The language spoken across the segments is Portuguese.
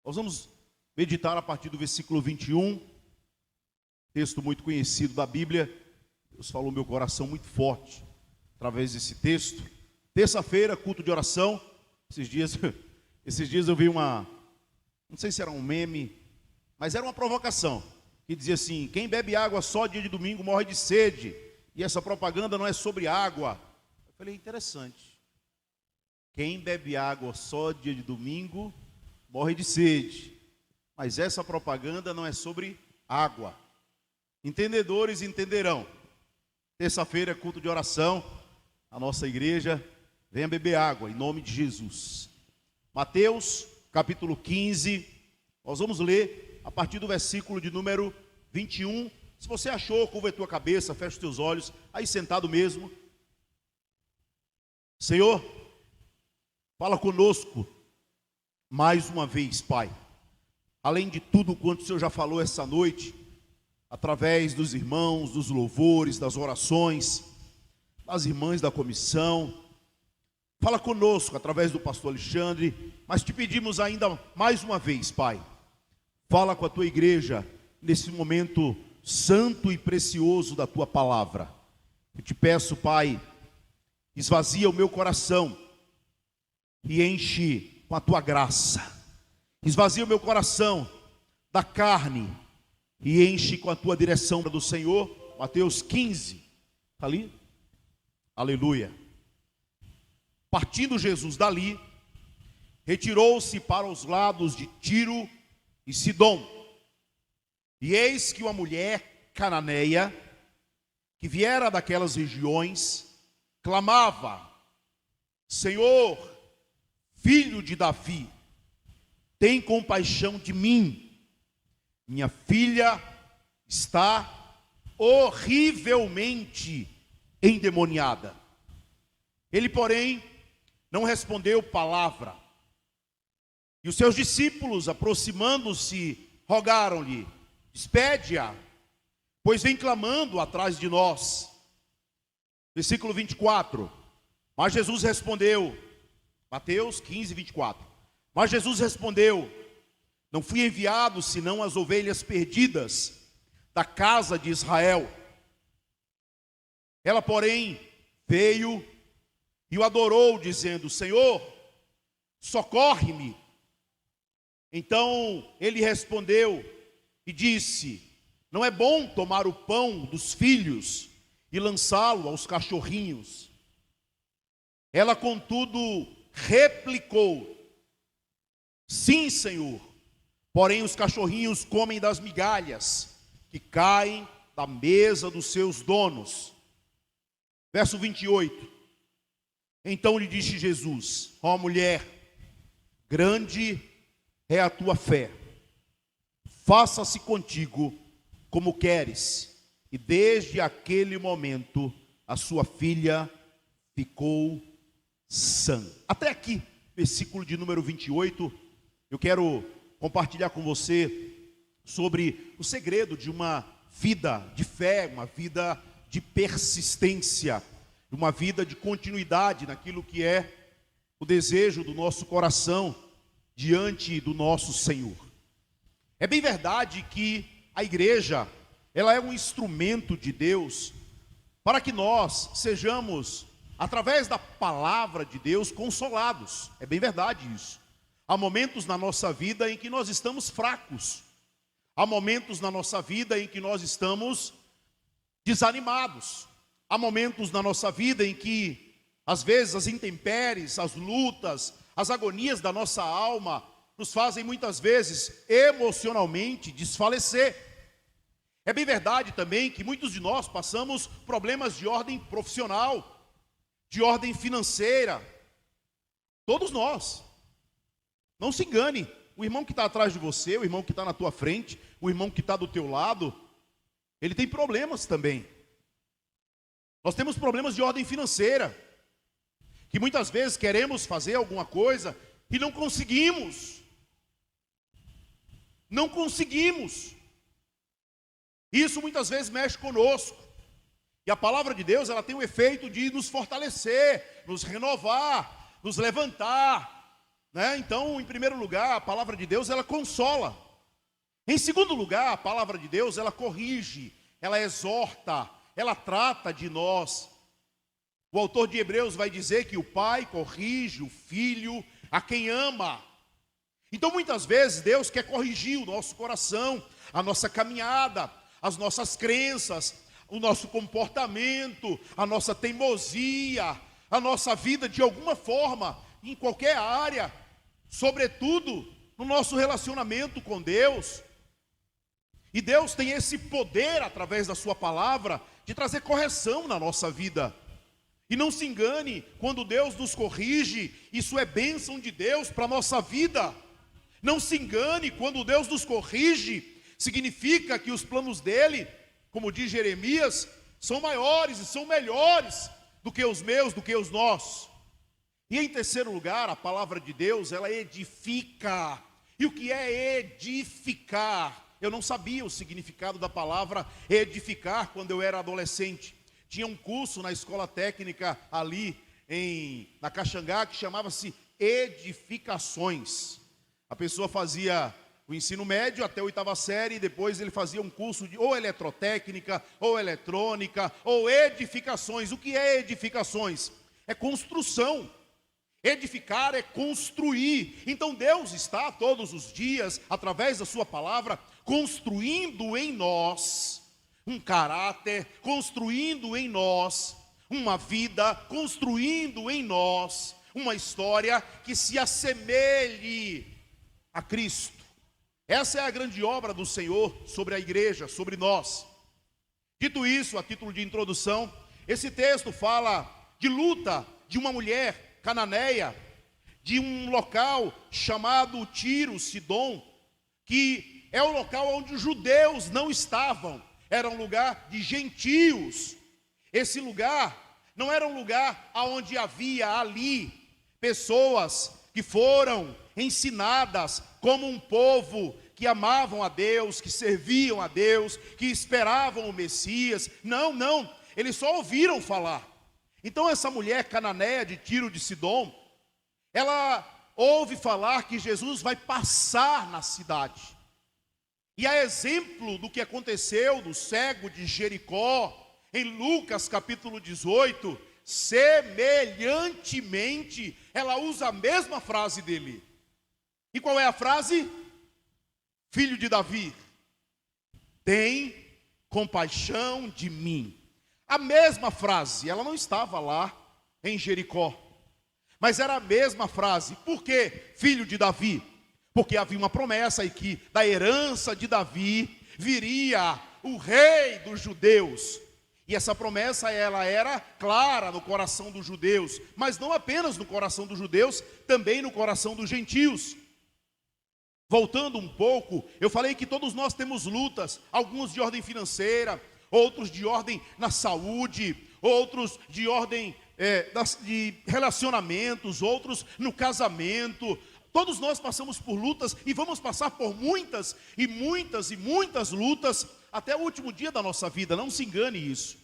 Nós vamos meditar a partir do versículo 21, texto muito conhecido da Bíblia. Deus falou no meu coração muito forte através desse texto. Terça-feira, culto de oração. Esses dias eu vi não sei se era um meme, mas era uma provocação, que dizia assim: quem bebe água só dia de domingo morre de sede. E essa propaganda não é sobre água. Eu falei, interessante. Quem bebe água só dia de domingo morre de sede. Mas essa propaganda não é sobre água. Entendedores entenderão. Terça-feira é culto de oração. A nossa igreja, venha beber água em nome de Jesus. Mateus, capítulo 15. Nós vamos ler a partir do versículo de número 21. Se você achou, curva a tua cabeça, fecha os teus olhos, aí sentado mesmo. Senhor, fala conosco mais uma vez, Pai. Além de tudo quanto o Senhor já falou essa noite, através dos irmãos, dos louvores, das orações, das irmãs da comissão, fala conosco através do pastor Alexandre, mas te pedimos ainda mais uma vez, Pai, fala com a tua igreja nesse momento santo e precioso da tua palavra. Eu te peço, Pai, esvazia o meu coração e enche com a tua graça. Esvazia o meu coração da carne e enche com a tua direção do Senhor. Mateus 15, está ali? Aleluia. Partindo Jesus dali, retirou-se para os lados de Tiro e Sidom. E eis que uma mulher cananeia, que viera daquelas regiões, clamava: Senhor, filho de Davi, tem compaixão de mim, minha filha está horrivelmente endemoniada. Ele, porém, não respondeu palavra. E os seus discípulos, aproximando-se, rogaram-lhe: despede-a, pois vem clamando atrás de nós. Versículo 24. Mas Jesus respondeu, Mateus 15, 24. Mas Jesus respondeu: não fui enviado senão as ovelhas perdidas da casa de Israel. Ela, porém, veio e o adorou, dizendo: Senhor, socorre-me. Então ele respondeu e disse: não é bom tomar o pão dos filhos e lançá-lo aos cachorrinhos. Ela, contudo, replicou: sim, Senhor, porém os cachorrinhos comem das migalhas que caem da mesa dos seus donos. Verso 28. Então lhe disse Jesus: ó mulher, grande é a tua fé, faça-se contigo como queres. E desde aquele momento a sua filha ficou sã. Até aqui, versículo de número 28, eu quero compartilhar com você sobre o segredo de uma vida de fé, uma vida de persistência, uma vida de continuidade naquilo que é o desejo do nosso coração diante do nosso Senhor. É bem verdade que a igreja, ela é um instrumento de Deus para que nós sejamos, através da palavra de Deus, consolados. É bem verdade isso. Há momentos na nossa vida em que nós estamos fracos. Há momentos na nossa vida em que nós estamos desanimados. Há momentos na nossa vida em que, às vezes, as intempéries, as lutas, as agonias da nossa alma nos fazem muitas vezes emocionalmente desfalecer. É bem verdade também que muitos de nós passamos problemas de ordem profissional, de ordem financeira. Todos nós. Não se engane, o irmão que está atrás de você, o irmão que está na tua frente, o irmão que está do teu lado, ele tem problemas também. Nós temos problemas de ordem financeira, que muitas vezes queremos fazer alguma coisa e não conseguimos. Não conseguimos. Isso muitas vezes mexe conosco. E a palavra de Deus, ela tem o efeito de nos fortalecer, nos renovar, nos levantar, né? Então, em primeiro lugar, a palavra de Deus, ela consola. Em segundo lugar, a palavra de Deus, ela corrige, ela exorta, ela trata de nós. O autor de Hebreus vai dizer que o pai corrige o filho a quem ama. Então, muitas vezes, Deus quer corrigir o nosso coração, a nossa caminhada, as nossas crenças, o nosso comportamento, a nossa teimosia, a nossa vida de alguma forma, em qualquer área, sobretudo no nosso relacionamento com Deus. E Deus tem esse poder, através da sua palavra, de trazer correção na nossa vida. E não se engane, quando Deus nos corrige, isso é bênção de Deus para a nossa vida. Não se engane, quando Deus nos corrige, significa que os planos dele, como diz Jeremias, são maiores e são melhores do que os meus, do que os nossos. E em terceiro lugar, a palavra de Deus, ela edifica. E o que é edificar? Eu não sabia o significado da palavra edificar quando eu era adolescente. Tinha um curso na escola técnica ali na Caxangá que chamava-se edificações. A pessoa fazia o ensino médio até a 8ª série, e depois ele fazia um curso de ou eletrotécnica, ou eletrônica, ou edificações. O que é edificações? É construção. Edificar é construir. Então Deus está todos os dias, através da sua palavra, construindo em nós um caráter, construindo em nós uma vida, construindo em nós uma história que se assemelhe a Cristo. Essa é a grande obra do Senhor sobre a igreja, sobre nós. Dito isso, a título de introdução, esse texto fala de luta de uma mulher cananeia, de um local chamado Tiro, Sidom, que é o local onde os judeus não estavam, era um lugar de gentios. Esse lugar não era um lugar onde havia ali pessoas que foram ensinadas como um povo que amavam a Deus, que serviam a Deus, que esperavam o Messias. Não, eles só ouviram falar. Então essa mulher cananeia de Tiro de Sidom, ela ouve falar que Jesus vai passar na cidade. E a exemplo do que aconteceu do cego de Jericó, em Lucas capítulo 18, semelhantemente, ela usa a mesma frase dele. E qual é a frase? Filho de Davi, tem compaixão de mim. A mesma frase, ela não estava lá em Jericó, mas era a mesma frase. Por quê? Filho de Davi. Porque havia uma promessa e que da herança de Davi viria o rei dos judeus. E essa promessa, ela era clara no coração dos judeus, mas não apenas no coração dos judeus, também no coração dos gentios. Voltando um pouco, eu falei que todos nós temos lutas, alguns de ordem financeira, outros de ordem na saúde, outros de ordem de relacionamentos, outros no casamento. Todos nós passamos por lutas e vamos passar por muitas e muitas e muitas lutas até o último dia da nossa vida. Não se engane isso.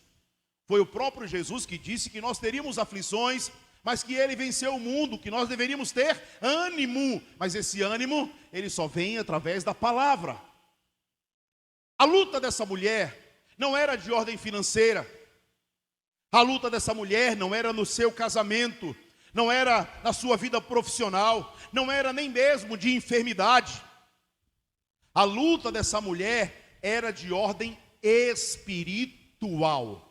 Foi o próprio Jesus que disse que nós teríamos aflições, mas que ele venceu o mundo, que nós deveríamos ter ânimo. Mas esse ânimo, ele só vem através da palavra. A luta dessa mulher não era de ordem financeira. A luta dessa mulher não era no seu casamento, não era na sua vida profissional, não era nem mesmo de enfermidade. A luta dessa mulher era de ordem espiritual.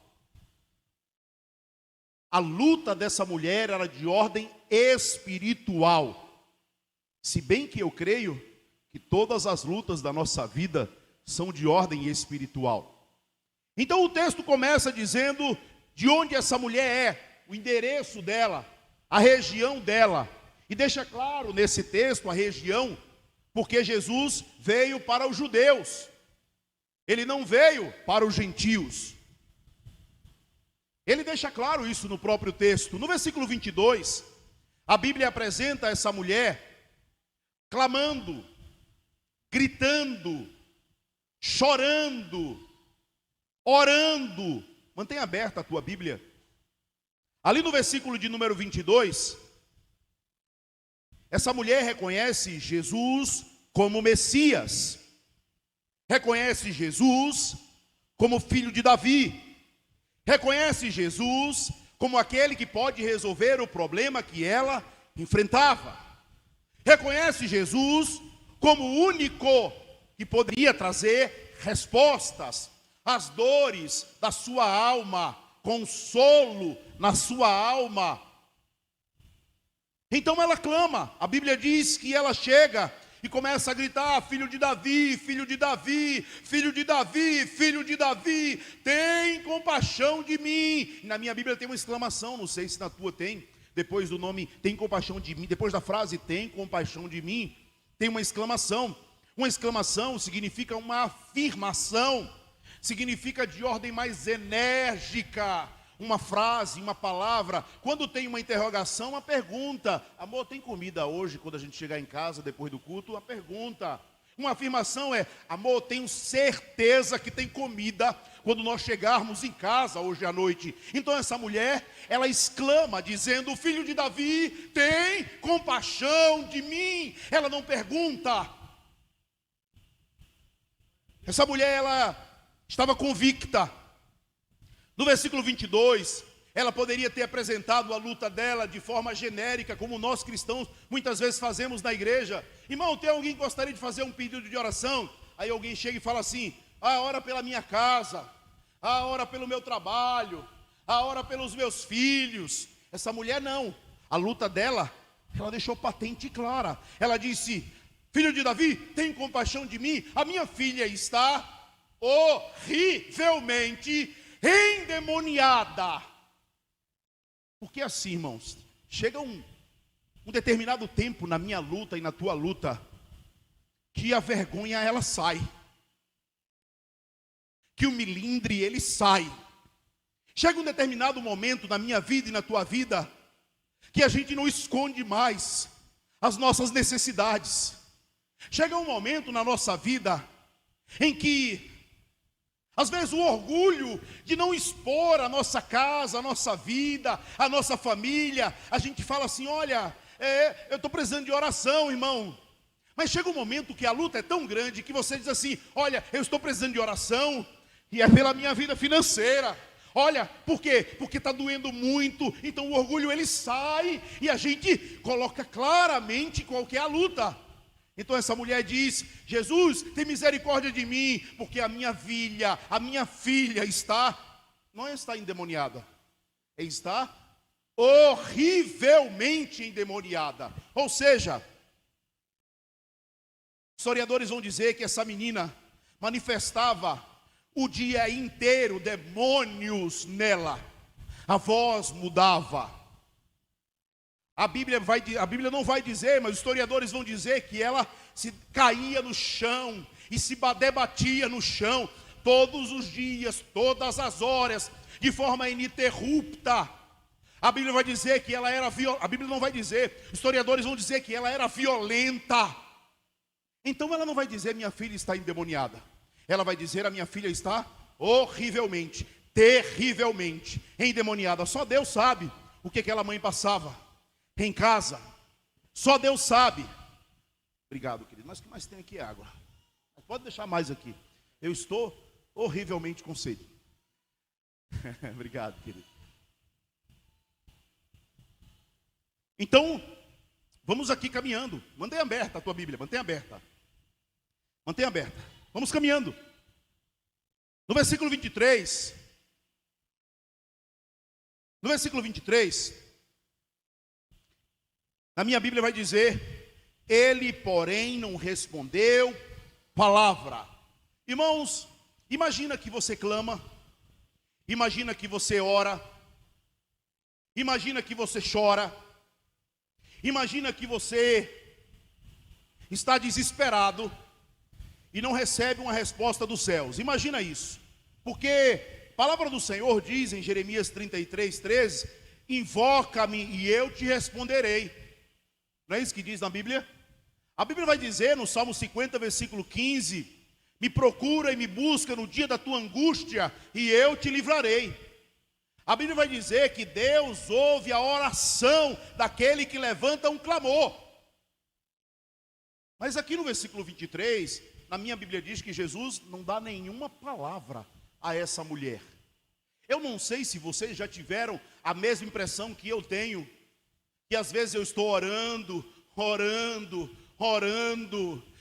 A luta dessa mulher era de ordem espiritual. Se bem que eu creio que todas as lutas da nossa vida são de ordem espiritual. Então o texto começa dizendo de onde essa mulher é, o endereço dela, a região dela. E deixa claro nesse texto a região, porque Jesus veio para os judeus. Ele não veio para os gentios. Ele deixa claro isso no próprio texto. No versículo 22, a Bíblia apresenta essa mulher clamando, gritando, chorando, orando. Mantenha aberta a tua Bíblia. Ali no versículo de número 22, Essa mulher reconhece Jesus como Messias, reconhece Jesus como filho de Davi, reconhece Jesus como aquele que pode resolver o problema que ela enfrentava, reconhece Jesus como o único que poderia trazer respostas às dores da sua alma, consolo na sua alma. Então ela clama, a Bíblia diz que ela chega e começa a gritar: filho de Davi, filho de Davi, filho de Davi, filho de Davi, tem compaixão de mim. Na minha Bíblia tem uma exclamação, não sei se na tua tem, depois do nome tem compaixão de mim, depois da frase tem compaixão de mim, tem uma exclamação. Uma exclamação significa uma afirmação, significa de ordem mais enérgica. Uma frase, uma palavra. Quando tem uma interrogação, uma pergunta: amor, tem comida hoje? Quando a gente chegar em casa depois do culto, uma pergunta. Uma afirmação é: amor, tenho certeza que tem comida quando nós chegarmos em casa hoje à noite. Então essa mulher, ela exclama dizendo: filho de Davi, tem compaixão de mim. Ela não pergunta. Essa mulher, ela estava convicta. No versículo 22, ela poderia ter apresentado a luta dela de forma genérica, como nós cristãos muitas vezes fazemos na igreja. Irmão, tem alguém que gostaria de fazer um pedido de oração? Aí alguém chega e fala assim: ora pela minha casa, ora pelo meu trabalho, ora pelos meus filhos. Essa mulher não, a luta dela, ela deixou patente e clara. Ela disse: filho de Davi, tem compaixão de mim, a minha filha está horrivelmente endemoniada. Porque assim, irmãos, chega um determinado tempo na minha luta e na tua luta, que a vergonha ela sai, que o milindre ele sai. Chega um determinado momento na minha vida e na tua vida, que a gente não esconde mais as nossas necessidades. Chega um momento na nossa vida em que às vezes o orgulho de não expor a nossa casa, a nossa vida, a nossa família, a gente fala assim: olha, eu estou precisando de oração, irmão. Mas chega um momento que a luta é tão grande que você diz assim: olha, eu estou precisando de oração, e é pela minha vida financeira. Olha, por quê? Porque está doendo muito. Então o orgulho ele sai e a gente coloca claramente qual que é a luta. Então essa mulher diz: Jesus, tem misericórdia de mim, porque a minha filha não está endemoniada, está horrivelmente endemoniada. Ou seja, historiadores vão dizer que essa menina manifestava o dia inteiro demônios nela, a voz mudava. A Bíblia não vai dizer, mas os historiadores vão dizer que ela se caía no chão e se debatia no chão todos os dias, todas as horas, de forma ininterrupta. A Bíblia vai dizer que ela era a Bíblia não vai dizer, os historiadores vão dizer que ela era violenta. Então ela não vai dizer: minha filha está endemoniada. Ela vai dizer: a minha filha está horrivelmente, terrivelmente endemoniada. Só Deus sabe o que aquela mãe passava em casa. Só Deus sabe. Obrigado, querido. Mas o que mais tem aqui é água. Pode deixar mais aqui. Eu estou horrivelmente com sede. Obrigado, querido. Então, vamos aqui caminhando. Mantenha aberta a tua Bíblia, mantenha aberta. Mantenha aberta. Vamos caminhando. No versículo 23. No versículo 23, na minha Bíblia vai dizer: ele, porém, não respondeu palavra. Irmãos, imagina que você clama, imagina que você ora, imagina que você chora, imagina que você está desesperado e não recebe uma resposta dos céus. Imagina isso, porque a palavra do Senhor diz em Jeremias 33:13: invoca-me e eu te responderei. Não é isso que diz na Bíblia? A Bíblia vai dizer no Salmo 50, versículo 15: me procura e me busca no dia da tua angústia e eu te livrarei. A Bíblia vai dizer que Deus ouve a oração daquele que levanta um clamor. Mas aqui no versículo 23, na minha Bíblia diz que Jesus não dá nenhuma palavra a essa mulher. Eu não sei se vocês já tiveram a mesma impressão que eu tenho, que às vezes eu estou orando,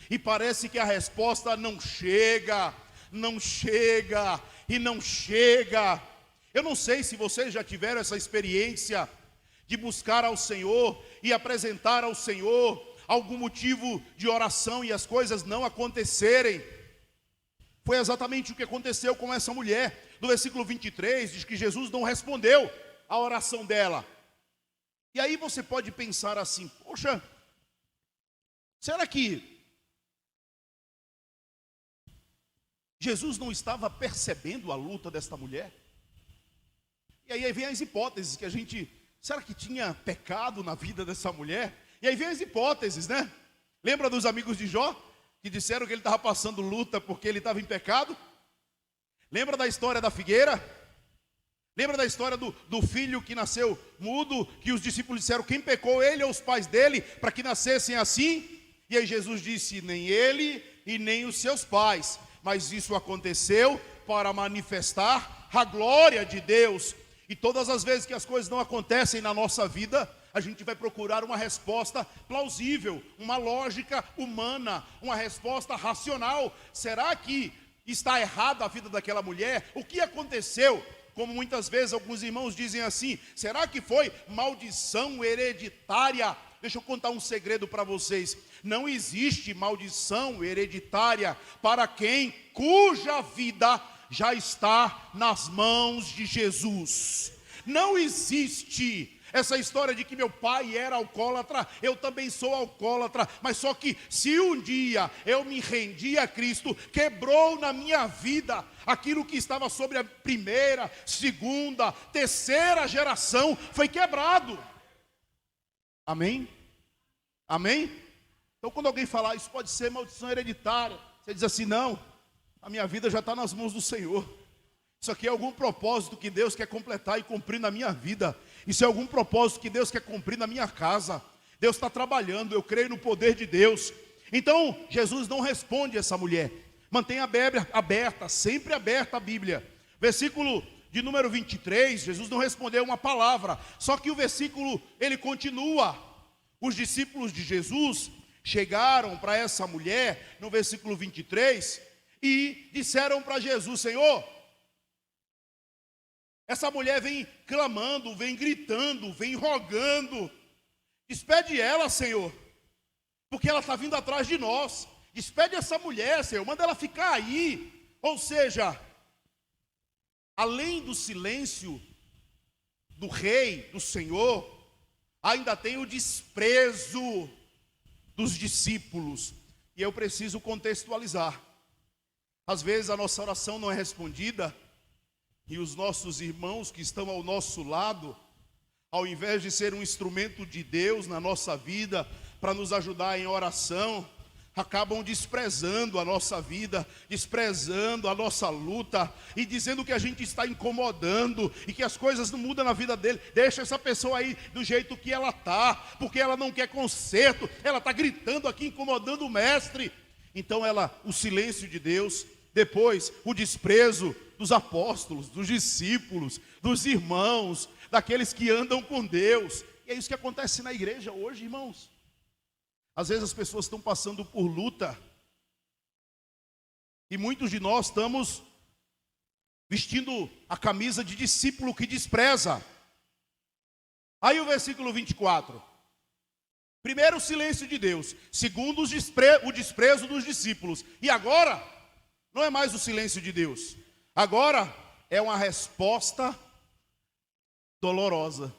e parece que a resposta não chega. Eu não sei se vocês já tiveram essa experiência de buscar ao Senhor e apresentar ao Senhor algum motivo de oração e as coisas não acontecerem. Foi exatamente o que aconteceu com essa mulher. No versículo 23 diz que Jesus não respondeu à oração dela. E aí você pode pensar assim: poxa, será que Jesus não estava percebendo a luta desta mulher? E aí vem as hipóteses que a gente... Será que tinha pecado na vida dessa mulher? E aí vem as hipóteses, né? Lembra dos amigos de Jó, que disseram que ele estava passando luta porque ele estava em pecado? Lembra da história da figueira? Lembra da história do filho que nasceu mudo, que os discípulos disseram: quem pecou, ele ou os pais dele, para que nascessem assim? E aí Jesus disse: nem ele e nem os seus pais, mas isso aconteceu para manifestar a glória de Deus. E todas as vezes que as coisas não acontecem na nossa vida, a gente vai procurar uma resposta plausível, uma lógica humana, uma resposta racional. Será que está errada a vida daquela mulher? O que aconteceu? Como muitas vezes alguns irmãos dizem assim: será que foi maldição hereditária? Deixa eu contar um segredo para vocês: não existe maldição hereditária para quem cuja vida já está nas mãos de Jesus. Não existe essa história de que meu pai era alcoólatra, eu também sou alcoólatra, mas só que se um dia eu me rendi a Cristo, quebrou na minha vida aquilo que estava sobre a primeira, segunda, terceira geração, foi quebrado. Amém? Amém? Então quando alguém falar isso pode ser maldição hereditária, você diz assim: não, a minha vida já está nas mãos do Senhor. Isso aqui é algum propósito que Deus quer completar e cumprir na minha vida. Isso é algum propósito que Deus quer cumprir na minha casa. Deus está trabalhando, eu creio no poder de Deus. Então Jesus não responde a essa mulher. Mantenha aberta, sempre aberta a Bíblia. Versículo de número 23, Jesus não respondeu uma palavra. Só que o versículo, ele continua. Os discípulos de Jesus chegaram para essa mulher, no versículo 23, e disseram para Jesus: Senhor, essa mulher vem clamando, vem gritando, vem rogando. Despede ela, Senhor, porque ela está vindo atrás de nós. Despede essa mulher, Senhor, manda ela ficar aí. Ou seja, além do silêncio do rei, do Senhor, ainda tem o desprezo dos discípulos. E eu preciso contextualizar. Às vezes a nossa oração não é respondida, e os nossos irmãos que estão ao nosso lado, ao invés de ser um instrumento de Deus na nossa vida, para nos ajudar em oração, acabam desprezando a nossa vida, desprezando a nossa luta, e dizendo que a gente está incomodando, e que as coisas não mudam na vida dele. Deixa essa pessoa aí do jeito que ela está, porque ela não quer conserto, ela está gritando aqui, incomodando o mestre. Então o silêncio de Deus, depois o desprezo dos apóstolos, dos discípulos, dos irmãos, daqueles que andam com Deus. E é isso que acontece na igreja hoje, irmãos. Às vezes as pessoas estão passando por luta, e muitos de nós estamos vestindo a camisa de discípulo que despreza. Aí o versículo 24. Primeiro, o silêncio de Deus. Segundo, o desprezo dos discípulos. E agora, não é mais o silêncio de Deus. Agora é uma resposta dolorosa.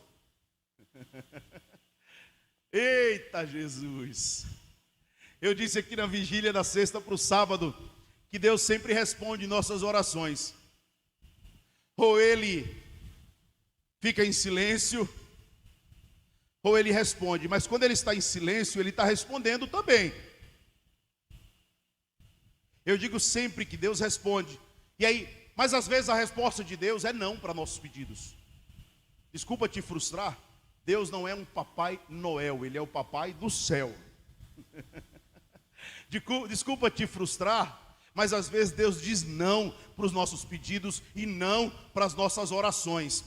Eita Jesus! Eu disse aqui na vigília da sexta para o sábado que Deus sempre responde nossas orações. Ou Ele fica em silêncio, ou Ele responde. Mas quando Ele está em silêncio, Ele está respondendo também. Eu digo sempre que Deus responde. E aí, mas às vezes a resposta de Deus é não para nossos pedidos. Desculpa te frustrar, Deus não é um Papai Noel, Ele é o Papai do céu. Desculpa te frustrar, mas às vezes Deus diz não para os nossos pedidos e não para as nossas orações.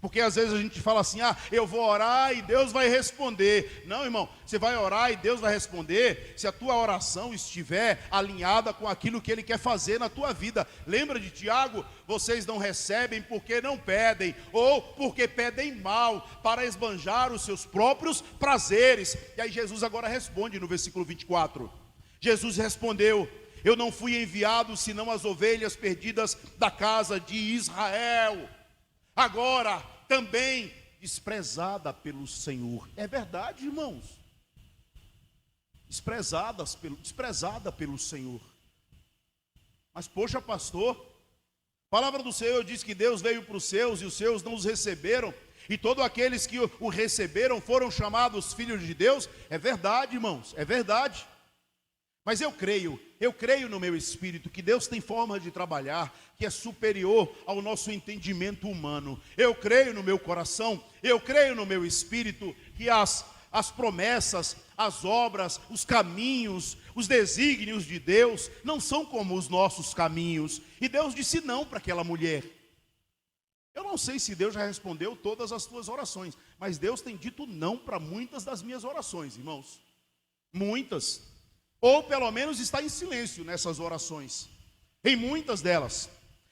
Porque às vezes a gente fala assim, eu vou orar e Deus vai responder. Não, irmão, você vai orar e Deus vai responder se a tua oração estiver alinhada com aquilo que Ele quer fazer na tua vida. Lembra de Tiago? Vocês não recebem porque não pedem, ou porque pedem mal, para esbanjar os seus próprios prazeres. E aí Jesus agora responde no versículo 24. Jesus respondeu: eu não fui enviado senão as ovelhas perdidas da casa de Israel. Agora também desprezada pelo Senhor. É verdade, irmãos. Desprezada pelo Senhor. Mas poxa, pastor, a palavra do Senhor diz que Deus veio para os seus e os seus não os receberam, e todos aqueles que o receberam foram chamados filhos de Deus. É verdade, irmãos, é verdade. Mas eu creio no meu espírito que Deus tem forma de trabalhar que é superior ao nosso entendimento humano. Eu creio no meu coração, eu creio no meu espírito que as promessas, as obras, os caminhos, os desígnios de Deus não são como os nossos caminhos. E Deus disse não para aquela mulher. Eu não sei se Deus já respondeu todas as tuas orações, mas Deus tem dito não para muitas das minhas orações, irmãos. Muitas. Ou pelo menos está em silêncio nessas orações, em muitas delas.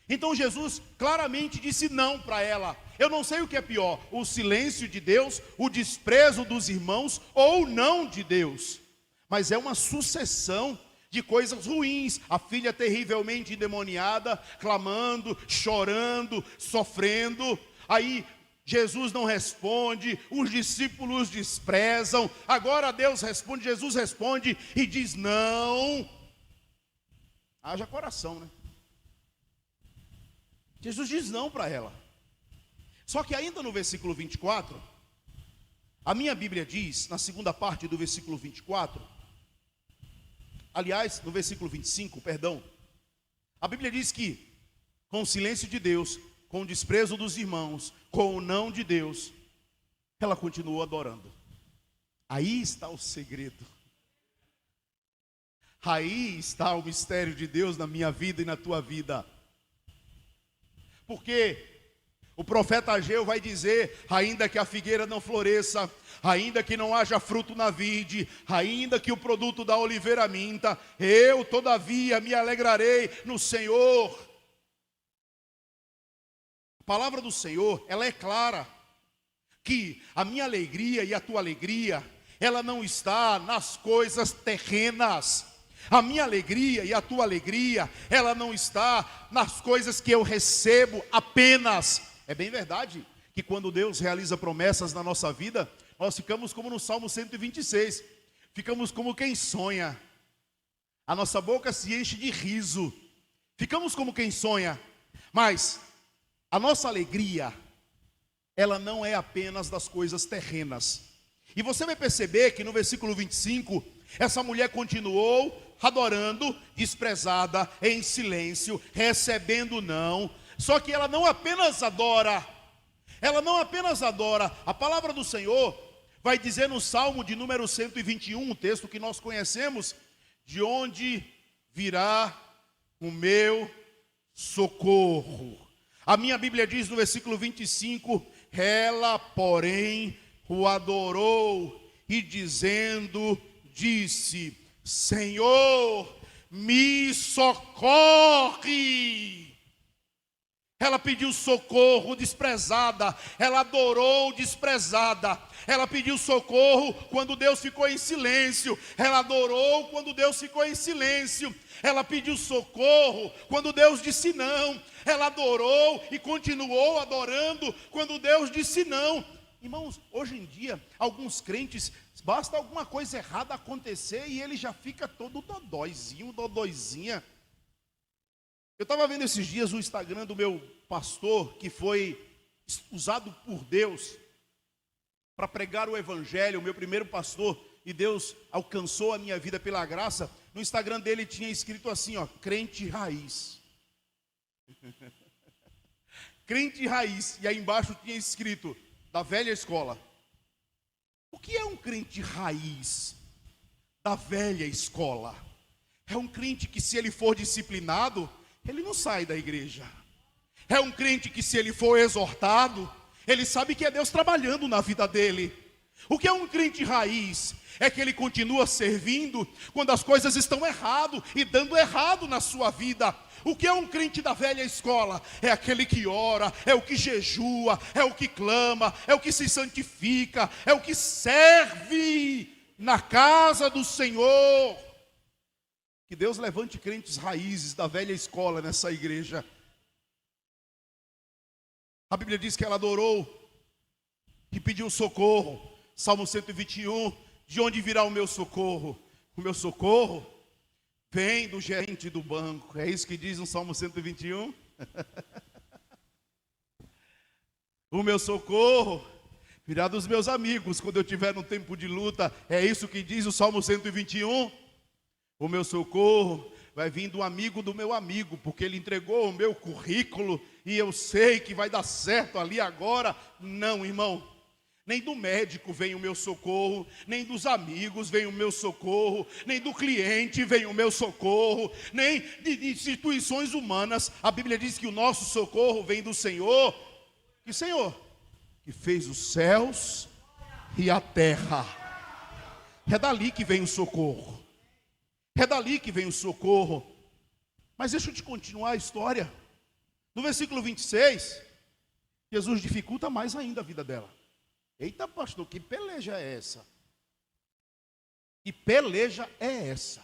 Então Jesus claramente disse não para ela. Eu não sei o que é pior, o silêncio de Deus, o desprezo dos irmãos ou o não de Deus. Mas é uma sucessão de coisas ruins. A filha terrivelmente endemoniada, clamando, chorando, sofrendo. Aí Jesus não responde, os discípulos desprezam. Agora Deus responde, Jesus responde e diz não. Haja coração, né? Jesus diz não para ela. Só que ainda no versículo 24, a minha Bíblia diz, na segunda parte do versículo 24, aliás, no versículo 25, perdão, a Bíblia diz que com o silêncio de Deus, com o desprezo dos irmãos, com o não de Deus, ela continuou adorando. Aí está o segredo. Aí está o mistério de Deus na minha vida e na tua vida. Porque o profeta Ageu vai dizer: ainda que a figueira não floresça, ainda que não haja fruto na vide, ainda que o produto da oliveira minta, eu todavia me alegrarei no Senhor. A palavra do Senhor, ela é clara, que a minha alegria e a tua alegria, ela não está nas coisas terrenas. A minha alegria e a tua alegria, ela não está nas coisas que eu recebo apenas. É bem verdade que quando Deus realiza promessas na nossa vida, nós ficamos como no Salmo 126, ficamos como quem sonha, a nossa boca se enche de riso, ficamos como quem sonha, mas a nossa alegria, ela não é apenas das coisas terrenas. E você vai perceber que no versículo 25, essa mulher continuou adorando, desprezada, em silêncio, recebendo não. Só que ela não apenas adora, a palavra do Senhor vai dizer no Salmo de número 121, um texto que nós conhecemos: de onde virá o meu socorro. A minha Bíblia diz no versículo 25, ela porém o adorou e dizendo, disse: Senhor, me socorre. Ela pediu socorro desprezada, ela adorou desprezada, ela pediu socorro quando Deus ficou em silêncio, ela adorou quando Deus ficou em silêncio, ela pediu socorro quando Deus disse não, ela adorou e continuou adorando quando Deus disse não. Irmãos, hoje em dia, alguns crentes, basta alguma coisa errada acontecer e ele já fica todo dodóizinho, dodóizinha. Eu estava vendo esses dias o Instagram do meu pastor, que foi usado por Deus para pregar o Evangelho, o meu primeiro pastor, e Deus alcançou a minha vida pela graça. No Instagram dele tinha escrito assim, ó, crente raiz. Crente raiz, e aí embaixo tinha escrito, da velha escola. O que é um crente raiz da velha escola? É um crente que, se ele for disciplinado, ele não sai da igreja. É um crente que, se ele for exortado, ele sabe que é Deus trabalhando na vida dele. O que é um crente raiz? É que ele continua servindo quando as coisas estão errado e dando errado na sua vida. O que é um crente da velha escola? É aquele que ora, é o que jejua, é o que clama, é o que se santifica, é o que serve na casa do Senhor. Que Deus levante crentes raízes da velha escola nessa igreja. A Bíblia diz que ela adorou e pediu socorro. Salmo 121, de onde virá o meu socorro? O meu socorro vem do gerente do banco. É isso que diz no Salmo 121? O meu socorro virá dos meus amigos quando eu tiver no tempo de luta. É isso que diz o Salmo 121? O meu socorro vai vir do amigo do meu amigo, porque ele entregou o meu currículo e eu sei que vai dar certo ali agora. Não, irmão. Nem do médico vem o meu socorro, nem dos amigos vem o meu socorro, nem do cliente vem o meu socorro, nem de instituições humanas. A Bíblia diz que o nosso socorro vem do Senhor. Que Senhor? Que fez os céus e a terra. É dali que vem o socorro. É dali que vem o socorro. Mas deixa eu te continuar a história. No versículo 26, Jesus dificulta mais ainda a vida dela. Eita, pastor, que peleja é essa? Que peleja é essa?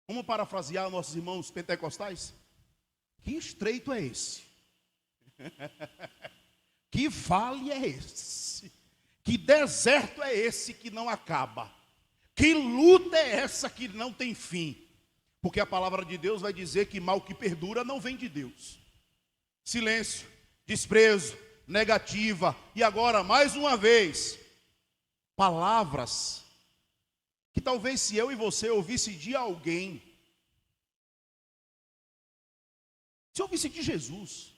Vamos parafrasear nossos irmãos pentecostais? Que estreito é esse? Que vale é esse? Que deserto é esse que não acaba? Que luta é essa que não tem fim? Porque a palavra de Deus vai dizer que mal que perdura não vem de Deus. Silêncio, desprezo, negativa. E agora, mais uma vez, palavras que talvez, se eu e você ouvisse de alguém, se ouvisse de Jesus,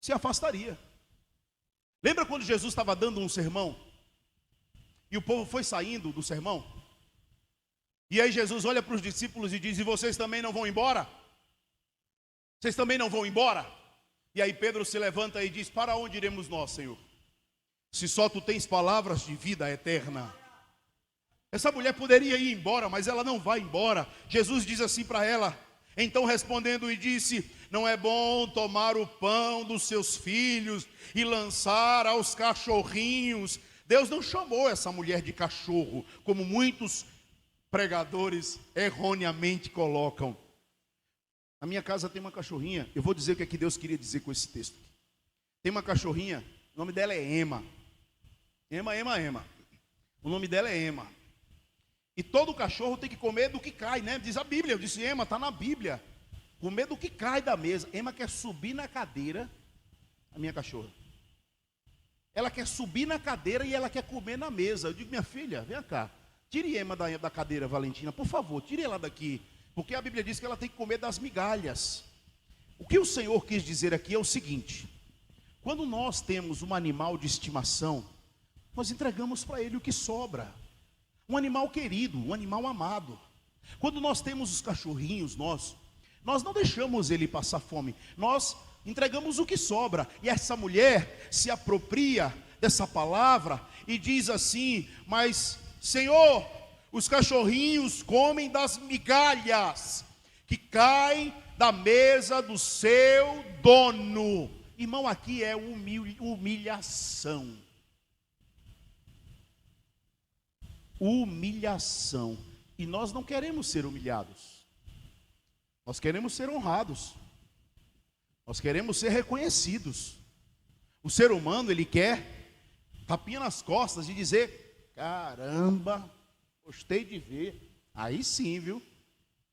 se afastaria. Lembra quando Jesus estava dando um sermão e o povo foi saindo do sermão? E aí Jesus olha para os discípulos e diz: e vocês também não vão embora? Vocês também não vão embora? E aí Pedro se levanta e diz: para onde iremos nós, Senhor? Se só tu tens palavras de vida eterna. Essa mulher poderia ir embora, mas ela não vai embora. Jesus diz assim para ela: então respondendo e disse: não é bom tomar o pão dos seus filhos e lançar aos cachorrinhos. Deus não chamou essa mulher de cachorro, como muitos pregadores erroneamente colocam. Na minha casa tem uma cachorrinha. Eu vou dizer o que é que Deus queria dizer com esse texto. Tem uma cachorrinha, o nome dela é Ema. Ema. O nome dela é Ema. E todo cachorro tem que comer do que cai, né? Diz a Bíblia. Eu disse: Ema, está na Bíblia. Comer do que cai da mesa. Ema quer subir na cadeira. A minha cachorra. Ela quer subir na cadeira e ela quer comer na mesa. Eu digo: minha filha, vem cá. Tire Ema da cadeira, Valentina, por favor, tire ela daqui. Porque a Bíblia diz que ela tem que comer das migalhas. O que o Senhor quis dizer aqui é o seguinte: quando nós temos um animal de estimação, nós entregamos para ele o que sobra. Um animal querido, um animal amado. Quando nós temos os cachorrinhos, nós não deixamos ele passar fome. Nós entregamos o que sobra. E essa mulher se apropria dessa palavra e diz assim: mas Senhor, os cachorrinhos comem das migalhas que caem da mesa do seu dono. Irmão, aqui é humilhação. Humilhação. E nós não queremos ser humilhados. Nós queremos ser honrados. Nós queremos ser reconhecidos. O ser humano, ele quer tapinha nas costas e dizer: caramba, gostei de ver. Aí sim, viu?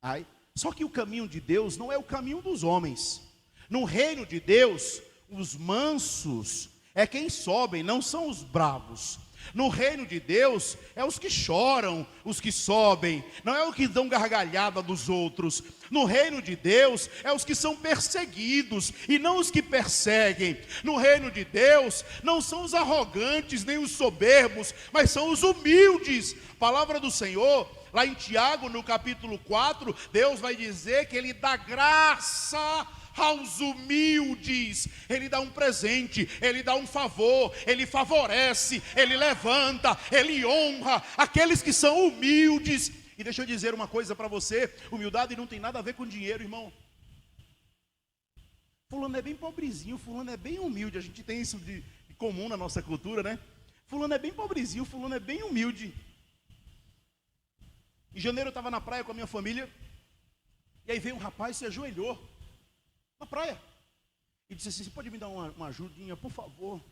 Aí. Só que o caminho de Deus não é o caminho dos homens. No reino de Deus, os mansos é quem sobem, não são os bravos. No reino de Deus, é os que choram, os que sobem, não é os que dão gargalhada dos outros. No reino de Deus, é os que são perseguidos e não os que perseguem. No reino de Deus, não são os arrogantes nem os soberbos, mas são os humildes. A palavra do Senhor Lá em Tiago, no capítulo 4, Deus vai dizer que Ele dá graça aos humildes. Ele dá um presente, Ele dá um favor, Ele favorece, Ele levanta, Ele honra aqueles que são humildes. E deixa eu dizer uma coisa para você: humildade não tem nada a ver com dinheiro, irmão. Fulano é bem pobrezinho, fulano é bem humilde. A gente tem isso de comum na nossa cultura, né? Fulano é bem pobrezinho, fulano é bem humilde. Em janeiro eu estava na praia com a minha família, e aí veio um rapaz, se ajoelhou na praia e disse assim: você pode me dar uma ajudinha, por favor?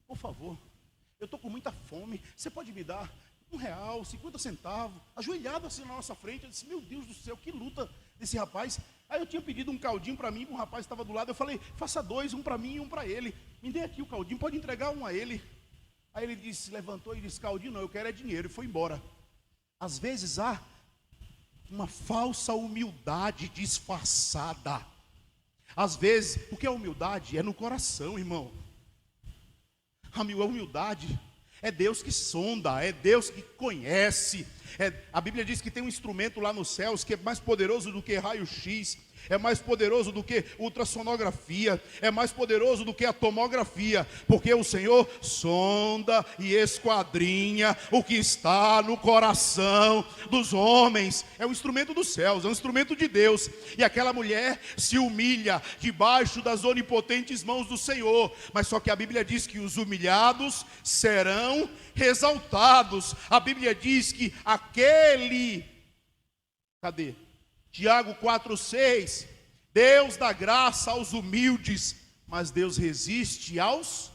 Por favor, eu estou com muita fome, você pode me dar R$1, 50 centavos, ajoelhado assim na nossa frente. Eu disse: meu Deus do céu, que luta desse rapaz. Aí eu tinha pedido um caldinho para mim, um rapaz que estava do lado. Eu falei: faça dois, um para mim e um para ele. Me dê aqui o caldinho, pode entregar um a ele. Aí ele disse, levantou e disse: caldinho não, eu quero é dinheiro, e foi embora. Às vezes há uma falsa humildade disfarçada. Às vezes, o que é humildade? É no coração, irmão. A humildade é Deus que sonda, é Deus que conhece. A Bíblia diz que tem um instrumento lá nos céus que é mais poderoso do que raio-x, é mais poderoso do que ultrassonografia, é mais poderoso do que a tomografia, porque o Senhor sonda e esquadrinha o que está no coração dos homens. É um instrumento dos céus, é um instrumento de Deus. E aquela mulher se humilha debaixo das onipotentes mãos do Senhor. Mas só que a Bíblia diz que os humilhados serão exaltados. A Bíblia diz que cadê? Tiago 4,6, Deus dá graça aos humildes, mas Deus resiste aos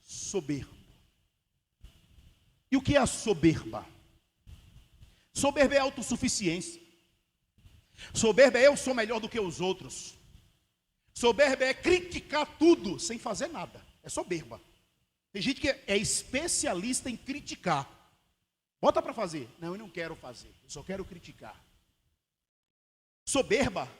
soberbos. E o que é a soberba? Soberba é autossuficiência. Soberba é eu sou melhor do que os outros. Soberba é criticar tudo sem fazer nada. É soberba. Tem gente que é especialista em criticar. Bota para fazer. Não, eu não quero fazer, eu só quero criticar. Soberba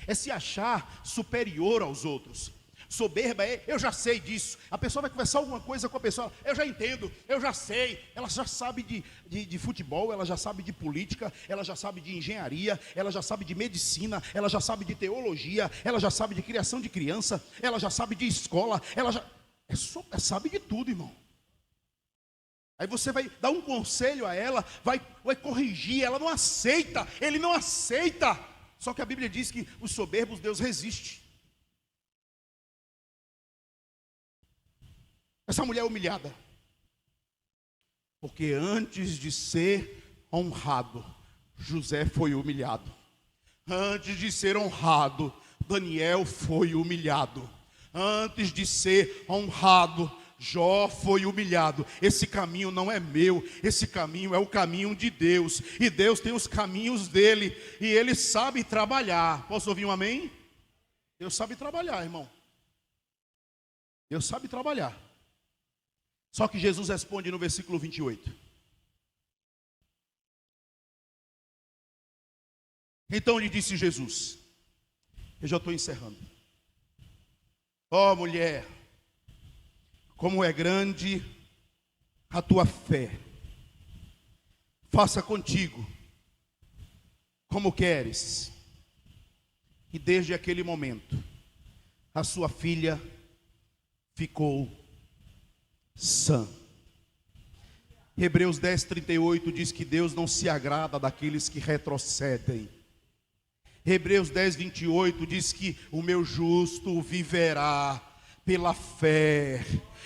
é se achar superior aos outros. Soberba é, eu já sei disso. A pessoa vai conversar alguma coisa com a pessoa: eu já entendo, eu já sei. Ela já sabe de futebol, ela já sabe de política, ela já sabe de engenharia, ela já sabe de medicina, ela já sabe de teologia, ela já sabe de criação de criança, ela já sabe de escola, ela já sabe de tudo, irmão. Aí você vai dar um conselho a ela, vai corrigir, ela não aceita, ele não aceita. Só que a Bíblia diz que os soberbos Deus resiste. Essa mulher é humilhada, porque antes de ser honrado, José foi humilhado. Antes de ser honrado, Daniel foi humilhado. Antes de ser honrado, Jó foi humilhado. Esse caminho não é meu, esse caminho é o caminho de Deus. E Deus tem os caminhos dele, e ele sabe trabalhar. Posso ouvir um amém? Deus sabe trabalhar, irmão. Deus sabe trabalhar. Só que Jesus responde no versículo 28. Então lhe disse Jesus, eu já estou encerrando: ó mulher, como é grande a tua fé, faça contigo como queres. E desde aquele momento, a sua filha ficou sã. Hebreus 10:38 diz que Deus não se agrada daqueles que retrocedem. Hebreus 10:28 diz que o meu justo viverá pela fé.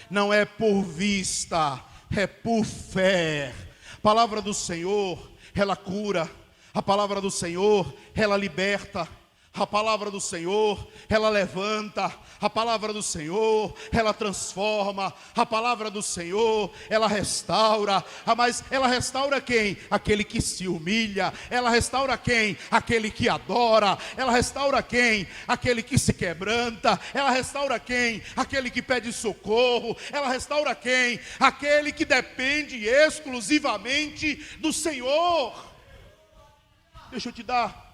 Não é por vista, é por fé. A palavra do Senhor, ela cura. A palavra do Senhor, ela liberta. A palavra do Senhor, ela levanta. A palavra do Senhor, ela transforma. A palavra do Senhor, ela restaura. Mas ela restaura quem? Aquele que se humilha. Ela restaura quem? Aquele que adora. Ela restaura quem? Aquele que se quebranta. Ela restaura quem? Aquele que pede socorro. Ela restaura quem? Aquele que depende exclusivamente do Senhor. Deixa eu te dar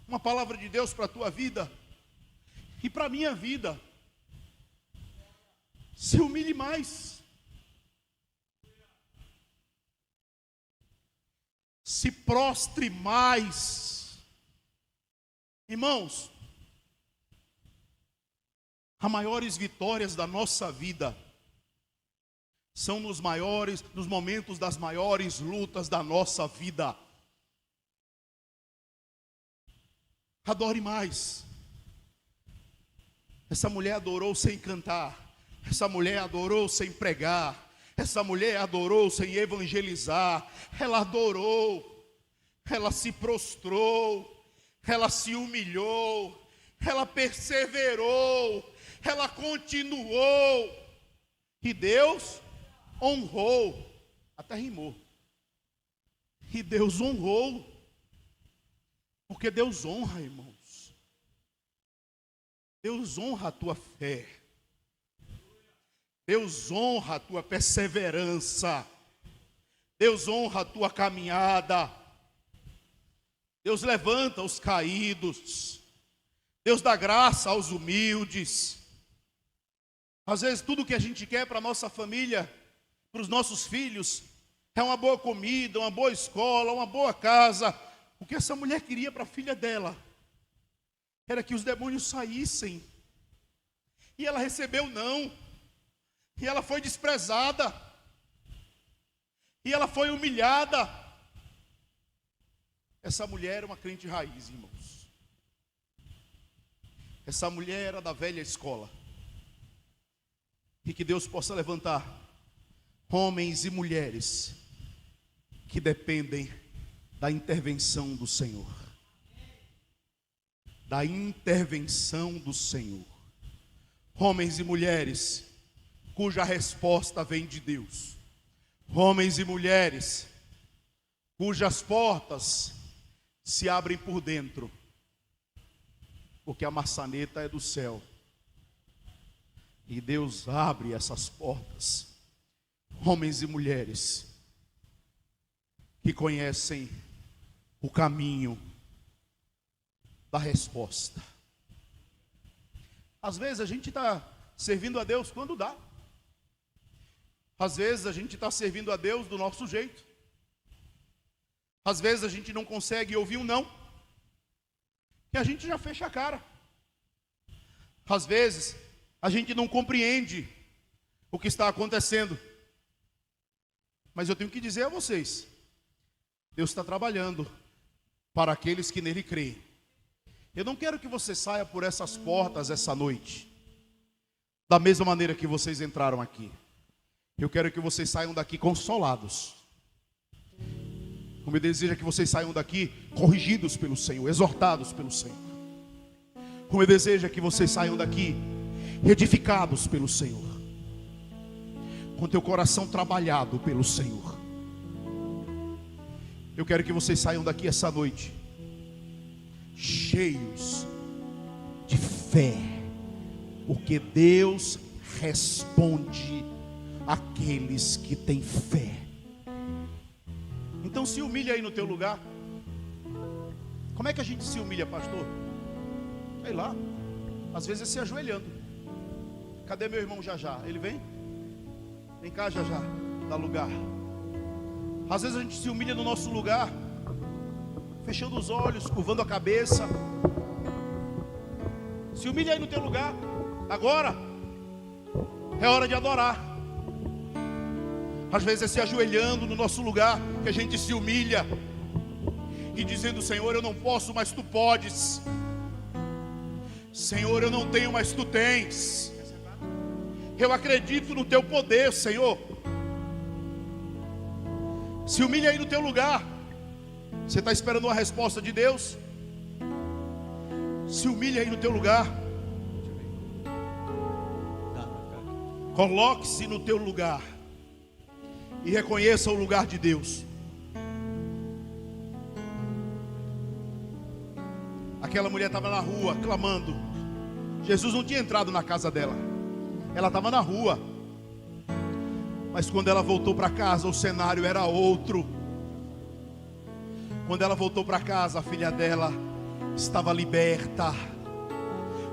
uma palavra de Deus para a tua vida e para a minha vida. Se humilhe mais. se prostre mais. Irmãos, as maiores vitórias da nossa vida são nos momentos das maiores lutas da nossa vida. Adore mais. Essa mulher adorou sem cantar. Essa mulher adorou sem pregar. Essa mulher adorou sem evangelizar. Ela adorou. Ela se prostrou. Ela se humilhou. Ela perseverou. Ela continuou. E Deus honrou. Até rimou. E Deus honrou. Porque Deus honra, irmãos. Deus honra a tua fé. Deus honra a tua perseverança. Deus honra a tua caminhada. Deus levanta os caídos. Deus dá graça aos humildes. Às vezes tudo que a gente quer para a nossa família, para os nossos filhos, é uma boa comida, uma boa escola, uma boa casa. O que essa mulher queria para a filha dela era que os demônios saíssem. E ela recebeu não. E ela foi desprezada. E ela foi humilhada. Essa mulher era uma crente raiz, irmãos. Essa mulher era da velha escola. E que Deus possa levantar homens e mulheres que dependem da intervenção do Senhor. Da intervenção do Senhor. Homens e mulheres cuja resposta vem de Deus. Homens e mulheres cujas portas se abrem por dentro. Porque a maçaneta é do céu. E Deus abre essas portas. Homens e mulheres que conhecem o caminho da resposta. Às vezes a gente está servindo a Deus quando dá. Às vezes a gente está servindo a Deus do nosso jeito. Às vezes a gente não consegue ouvir um não, e a gente já fecha a cara. Às vezes a gente não compreende o que está acontecendo. Mas eu tenho que dizer a vocês, Deus está trabalhando para aqueles que nele creem. Eu não quero que você saia por essas portas essa noite da mesma maneira que vocês entraram aqui. Eu quero que vocês saiam daqui consolados. Como eu desejo que vocês saiam daqui corrigidos pelo Senhor, exortados pelo Senhor. Como eu desejo que vocês saiam daqui edificados pelo Senhor, com teu coração trabalhado pelo Senhor. Eu quero que vocês saiam daqui essa noite cheios de fé, porque Deus responde àqueles que têm fé. Então se humilha aí no teu lugar. Como é que a gente se humilha, pastor? Sei lá, às vezes é se ajoelhando. Cadê meu irmão Jajá? Ele vem? Vem cá, Jajá, dá lugar. Às vezes a gente se humilha no nosso lugar, fechando os olhos, curvando a cabeça. Se humilha aí no teu lugar. Agora é hora de adorar. Às vezes é se ajoelhando no nosso lugar que a gente se humilha e dizendo: Senhor, eu não posso, mas Tu podes. Senhor, eu não tenho, mas Tu tens. Eu acredito no Teu poder, Senhor. Se humilha aí no teu lugar. Você está esperando uma resposta de Deus? Se humilha aí no teu lugar. Coloque-se no teu lugar e reconheça o lugar de Deus. Aquela mulher estava na rua clamando. Jesus não tinha entrado na casa dela. Ela estava na rua. Mas quando ela voltou para casa, o cenário era outro. Quando ela voltou para casa, a filha dela estava liberta.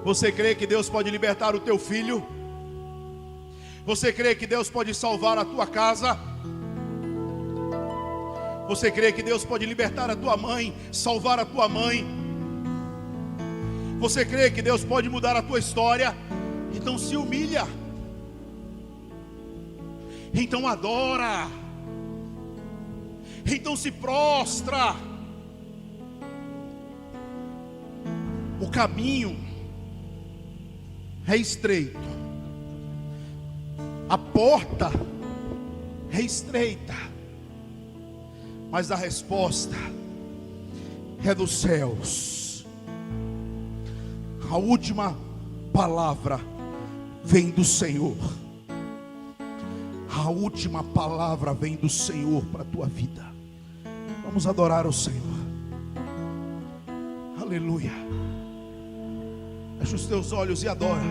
Você crê que Deus pode libertar o teu filho? Você crê que Deus pode salvar a tua casa? Você crê que Deus pode libertar a tua mãe, salvar a tua mãe? Você crê que Deus pode mudar a tua história? Então se humilha. Então adora. Então se prostra. O caminho é estreito. A porta é estreita. Mas a resposta é dos céus. A última palavra vem do Senhor. A última palavra vem do Senhor para a tua vida. Vamos adorar o Senhor. Aleluia. Fecha os teus olhos e adora.